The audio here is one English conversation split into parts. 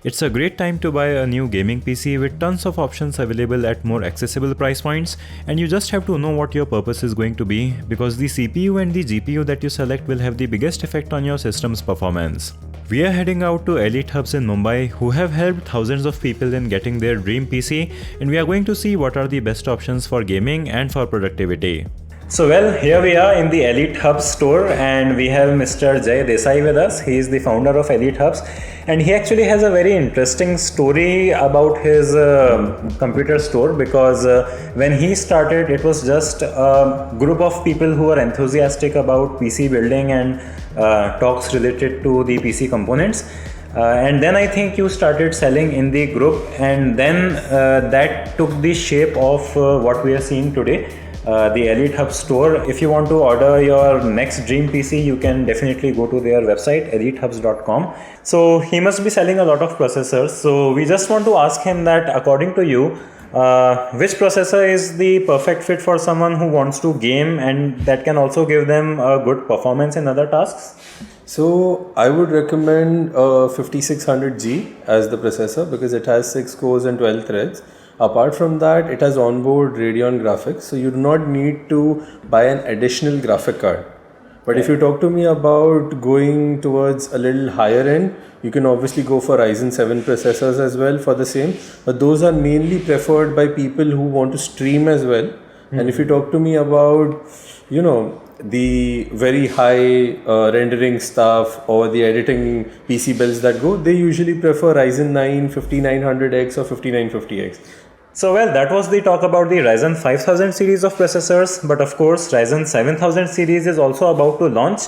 It's a great time to buy a new gaming PC with tons of options available at more accessible price points, and you just have to know what your purpose is going to be, because the CPU and the GPU that you select will have the biggest effect on your system's performance. We are heading out to EliteHubs in Mumbai, who have helped thousands of people in getting their dream PC, and we are going to see what are the best options for gaming and for productivity. So here we are in the EliteHubs store, and we have Mr. Jay Desai with us. He is the founder of EliteHubs, and he actually has a very interesting story about his computer store, because when he started, it was just a group of people who were enthusiastic about PC building and talks related to the PC components. And then I think you started selling in the group, and then that took the shape of what we are seeing today. The EliteHubs store. If you want to order your next dream PC, you can definitely go to their website, EliteHubs.com. So he must be selling a lot of processors. So we just want to ask him that, according to you, which processor is the perfect fit for someone who wants to game and that can also give them a good performance in other tasks? So I would recommend 5600G as the processor, because it has 6 cores and 12 threads. Apart from that, it has onboard Radeon graphics, so you do not need to buy an additional graphic card. But if you talk to me about going towards a little higher end, you can obviously go for Ryzen 7 processors as well for the same. But those are mainly preferred by people who want to stream as well. And if you talk to me about, the very high rendering stuff or the editing PC builds that go, they usually prefer Ryzen 9 5900X or 5950X. So that was the talk about the Ryzen 5000 series of processors, but of course Ryzen 7000 series is also about to launch,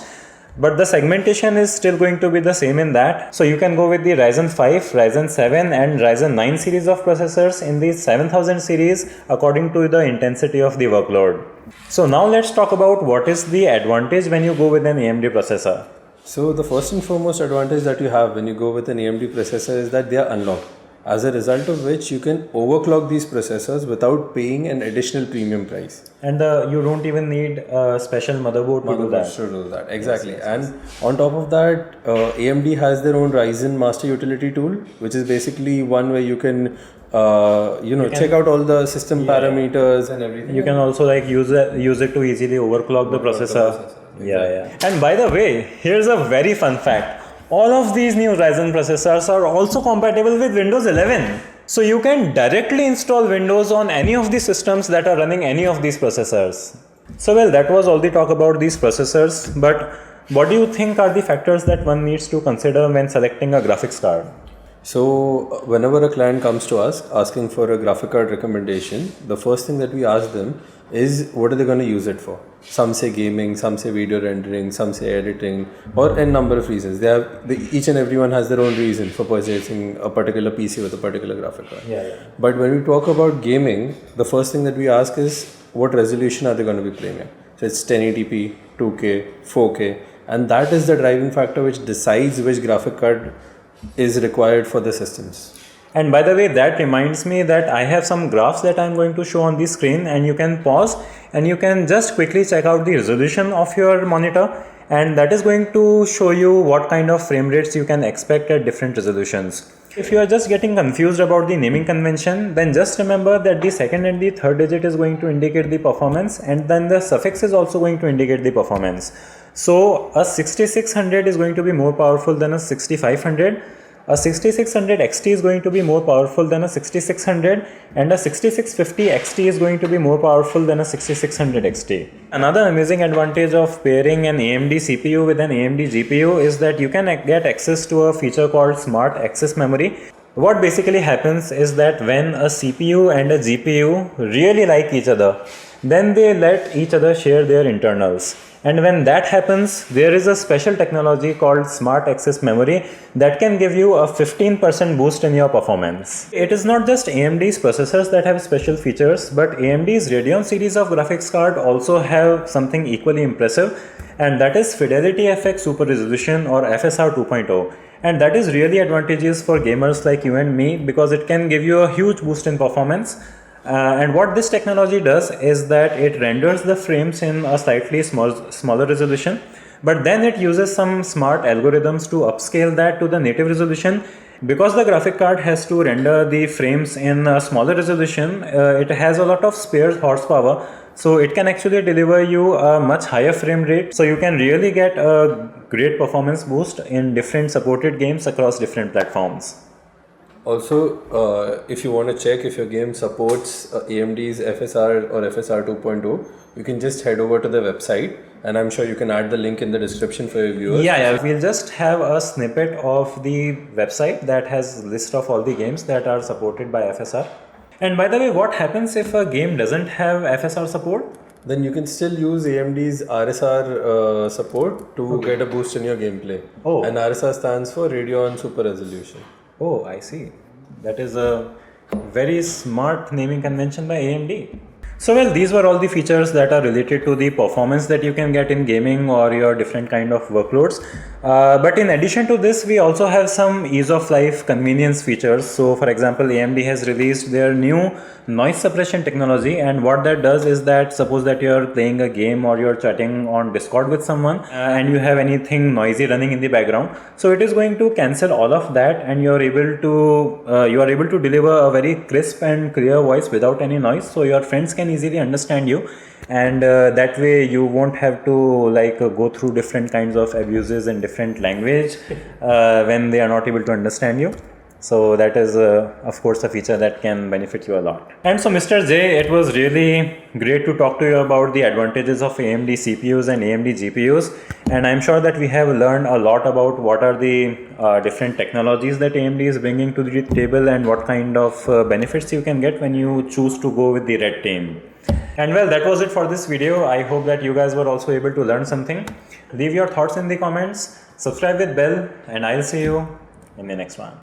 but the segmentation is still going to be the same in that. So you can go with the Ryzen 5, Ryzen 7 and Ryzen 9 series of processors in the 7000 series according to the intensity of the workload. So now let's talk about what is the advantage when you go with an AMD processor. So the first and foremost advantage that you have when you go with an AMD processor is that they are unlocked. As a result of which you can overclock these processors without paying an additional premium price. And you don't even need a special motherboard to do that. Exactly. Yes. And on top of that, AMD has their own Ryzen Master Utility tool, which is basically one where you can check out all the system parameters and everything. You can also use it to easily overclock the processor. Yeah. And by the way, here's a very fun fact. All of these new Ryzen processors are also compatible with Windows 11. So you can directly install Windows on any of the systems that are running any of these processors. So that was all the talk about these processors. But what do you think are the factors that one needs to consider when selecting a graphics card? So whenever a client comes to us asking for a graphic card recommendation, the first thing that we ask them is what are they going to use it for. Some say gaming, some say video rendering, some say editing, or a number of reasons. Each and everyone has their own reason for purchasing a particular PC with a particular graphic card. But when we talk about gaming, the first thing that we ask is what resolution are they going to be playing at. So it's 1080p, 2K, 4K, and that is the driving factor which decides which graphic card is required for the systems. And by the way, that reminds me that I have some graphs that I'm going to show on the screen, and you can pause and you can just quickly check out the resolution of your monitor, and that is going to show you what kind of frame rates you can expect at different resolutions. If you are just getting confused about the naming convention, then just remember that the second and the third digit is going to indicate the performance, and then the suffix is also going to indicate the performance. So a 6600 is going to be more powerful than a 6500. A 6600 XT is going to be more powerful than a 6600, and a 6650 XT is going to be more powerful than a 6600 XT. Another amazing advantage of pairing an AMD CPU with an AMD GPU is that you can get access to a feature called Smart Access Memory. What basically happens is that when a CPU and a GPU really like each other, then they let each other share their internals. And when that happens, there is a special technology called Smart Access Memory that can give you a 15% boost in your performance. It is not just AMD's processors that have special features, but AMD's Radeon series of graphics card also have something equally impressive, and that is Fidelity FX Super Resolution, or FSR 2.0. And that is really advantageous for gamers like you and me, because it can give you a huge boost in performance. And what this technology does is that it renders the frames in a slightly smaller resolution, but then it uses some smart algorithms to upscale that to the native resolution, Because the graphic card has to render the frames in a smaller resolution, it has a lot of spare horsepower, so it can actually deliver you a much higher frame rate, so you can really get a great performance boost in different supported games across different platforms. Also, if you want to check if your game supports AMD's FSR or FSR 2.0, you can just head over to the website, and I'm sure you can add the link in the description for your viewers. Yeah, we'll just have a snippet of the website that has a list of all the games that are supported by FSR. And by the way, what happens if a game doesn't have FSR support? Then you can still use AMD's RSR support to get a boost in your gameplay. Oh. And RSR stands for Radeon Super Resolution. Oh, I see. That is a very smart naming convention by AMD. So well, these were all the features that are related to the performance that you can get in gaming or your different kind of workloads. But in addition to this, we also have some ease of life convenience features. So for example, AMD has released their new noise suppression technology, and what that does is that suppose that you're playing a game or you're chatting on Discord with someone and you have anything noisy running in the background, so it is going to cancel all of that, and you're able to deliver a very crisp and clear voice without any noise, so your friends can easily understand you, and that way you won't have to go through different kinds of abuses in different language when they are not able to understand you. So that is of course a feature that can benefit you a lot. And so Mr. J, it was really great to talk to you about the advantages of AMD CPUs and AMD GPUs, and I'm sure that we have learned a lot about what are the different technologies that AMD is bringing to the table and what kind of benefits you can get when you choose to go with the red team. And well, that was it for this video. I hope that you guys were also able to learn something. Leave your thoughts in the comments, subscribe with bell, and I'll see you in the next one.